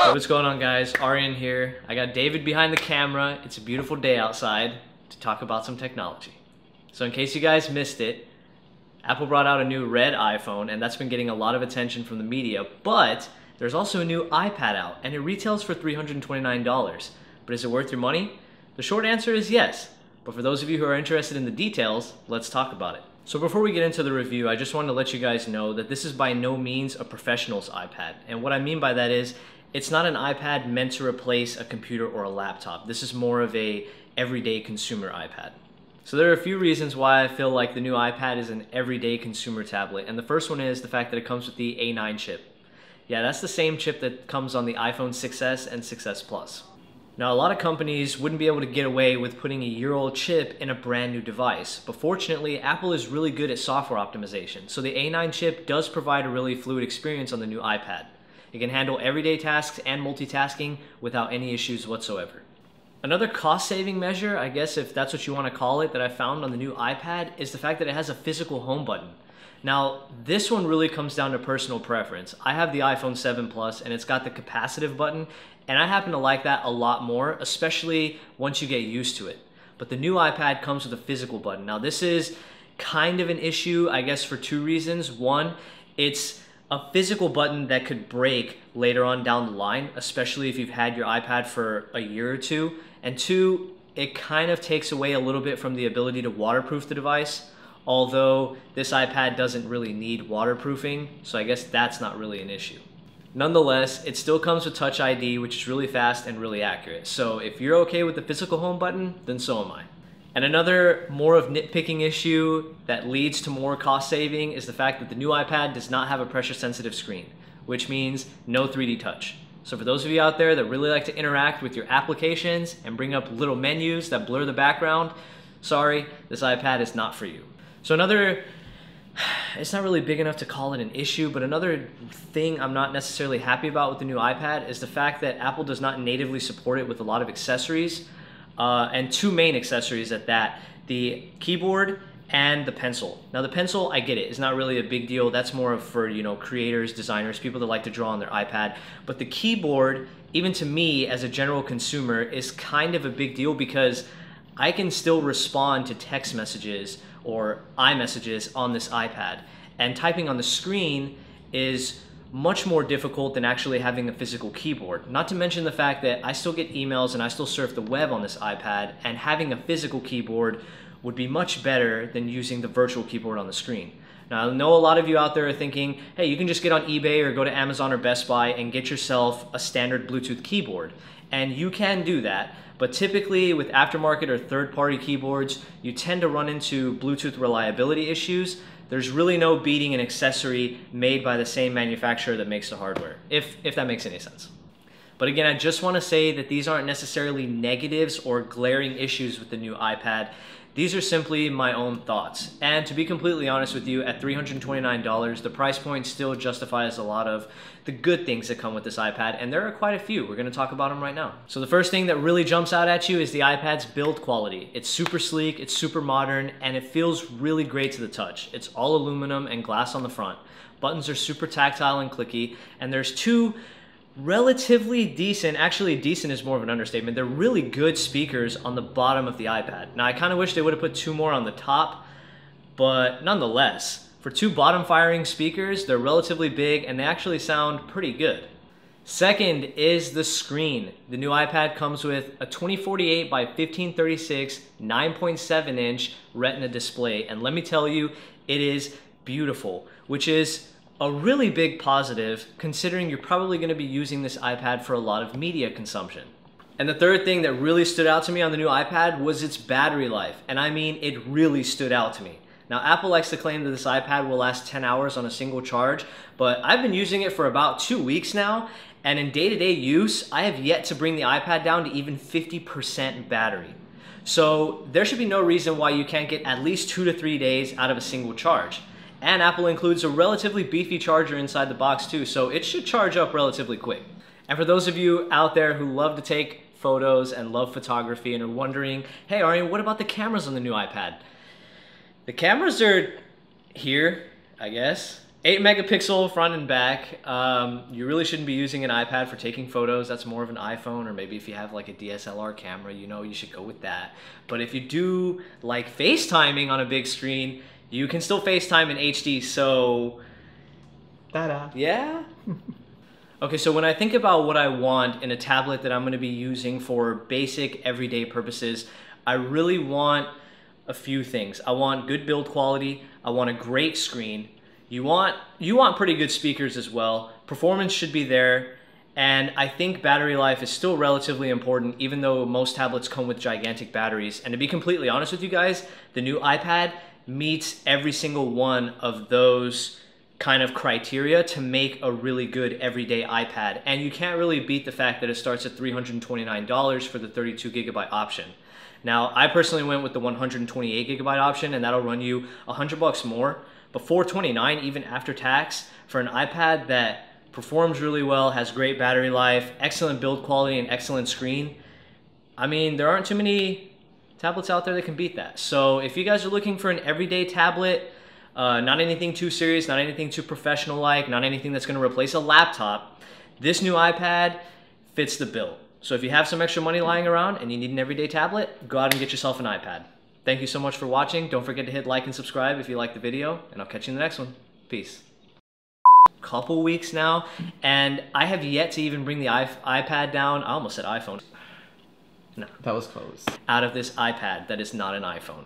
Hey, what's going on, guys? Aryan here. I got David behind the camera. It's a beautiful day outside to talk about some technology. So in case you guys missed it, Apple brought out a new red iPhone, and that's been getting a lot of attention from the media, but there's also a new iPad out, and it retails for $329. But is it worth your money? The short answer is yes. But for those of you who are interested in the details, let's talk about it. So before we get into the review, I just wanted to let you guys know that this is by no means a professional's iPad. And what I mean by that is, it's not an iPad meant to replace a computer or a laptop. This is more of a everyday consumer iPad. So there are a few reasons why I feel like the new iPad is an everyday consumer tablet. And the first one is the fact that it comes with the A9 chip. Yeah, that's the same chip that comes on the iPhone 6s and 6s Plus. Now, a lot of companies wouldn't be able to get away with putting a year-old chip in a brand new device, but fortunately, Apple is really good at software optimization, so the A9 chip does provide a really fluid experience on the new iPad. It can handle everyday tasks and multitasking without any issues whatsoever. Another cost-saving measure, I guess if that's what you want to call it, that I found on the new iPad is the fact that it has a physical home button. Now, this one really comes down to personal preference. I have the iPhone 7 Plus and it's got the capacitive button, and I happen to like that a lot more, especially once you get used to it. But the new iPad comes with a physical button. Now, this is kind of an issue, I guess, for two reasons. One, it's a physical button that could break later on down the line, especially if you've had your iPad for a year or two. And two, it kind of takes away a little bit from the ability to waterproof the device, although this iPad doesn't really need waterproofing, so I guess that's not really an issue. Nonetheless, it still comes with Touch ID, which is really fast and really accurate. So if you're okay with the physical home button, then so am I. And another more of nitpicking issue that leads to more cost saving is the fact that the new iPad does not have a pressure sensitive screen, which means no 3D touch. So for those of you out there that really like to interact with your applications and bring up little menus that blur the background, sorry, this iPad is not for you. So another, it's not really big enough to call it an issue, but another thing I'm not necessarily happy about with the new iPad is the fact that Apple does not natively support it with a lot of accessories. And two main accessories at that, the keyboard and the pencil. Now the pencil, I get it, it's not really a big deal. That's more of for, creators, designers, people that like to draw on their iPad. But the keyboard, even to me as a general consumer, is kind of a big deal because I can still respond to text messages or iMessages on this iPad. And typing on the screen is much more difficult than actually having a physical keyboard. Not to mention the fact that I still get emails and I still surf the web on this iPad, and having a physical keyboard would be much better than using the virtual keyboard on the screen. Now, I know a lot of you out there are thinking, hey, you can just get on eBay or go to Amazon or Best Buy and get yourself a standard Bluetooth keyboard. And you can do that, but typically with aftermarket or third-party keyboards, you tend to run into Bluetooth reliability issues. There's really no beating an accessory made by the same manufacturer that makes the hardware, if that makes any sense. But again, I just want to say that these aren't necessarily negatives or glaring issues with the new iPad. These are simply my own thoughts. And to be completely honest with you, at $329, the price point still justifies a lot of the good things that come with this iPad, and there are quite a few. We're going to talk about them right now. So the first thing that really jumps out at you is the iPad's build quality. It's super sleek, it's super modern, and it feels really great to the touch. It's all aluminum and glass on the front. Buttons are super tactile and clicky, and there's two relatively decent, actually decent is more of an understatement, they're really good speakers on the bottom of the iPad. Now I kind of wish they would have put two more on the top, but nonetheless, for two bottom firing speakers, they're relatively big and they actually sound pretty good. Second is the screen. The new iPad comes with a 2048 by 1536 9.7 inch Retina display, and let me tell you, it is beautiful, which is a really big positive considering you're probably going to be using this iPad for a lot of media consumption. And the third thing that really stood out to me on the new iPad was its battery life. And I mean, it really stood out to me. Now, Apple likes to claim that this iPad will last 10 hours on a single charge, but I've been using it for about 2 weeks now, and in day-to-day use, I have yet to bring the iPad down to even 50% battery. So there should be no reason why you can't get at least 2 to 3 days out of a single charge. And Apple includes a relatively beefy charger inside the box too, so it should charge up relatively quick. And for those of you out there who love to take photos and love photography and are wondering, hey Aryan, what about the cameras on the new iPad? The cameras are here, I guess. 8 megapixel front and back. You really shouldn't be using an iPad for taking photos. That's more of an iPhone, or maybe if you have like a DSLR camera, you know, you should go with that. But if you do like FaceTiming on a big screen, you can still FaceTime in HD, so... Ta-da. Yeah? Okay, so when I think about what I want in a tablet that I'm going to be using for basic everyday purposes, I really want a few things. I want good build quality, I want a great screen, you want pretty good speakers as well, performance should be there, and I think battery life is still relatively important even though most tablets come with gigantic batteries. And to be completely honest with you guys, the new iPad meets every single one of those kind of criteria to make a really good everyday iPad. And you can't really beat the fact that it starts at $329 for the 32 gigabyte option. Now, I personally went with the 128 gigabyte option, and that'll run you $100 more, but $429 even after tax for an iPad that performs really well, has great battery life, excellent build quality, and excellent screen. I mean, there aren't too many tablets out there that can beat that. So if you guys are looking for an everyday tablet, not anything too serious, not anything too professional-like, not anything that's going to replace a laptop, this new iPad fits the bill. So if you have some extra money lying around and you need an everyday tablet, go out and get yourself an iPad. Thank you so much for watching. Don't forget to hit like and subscribe if you liked the video, and I'll catch you in the next one. Peace. Couple weeks now, and I have yet to even bring the iPad down. I almost said iPhone. No. That was close. Out of this iPad that is not an iPhone.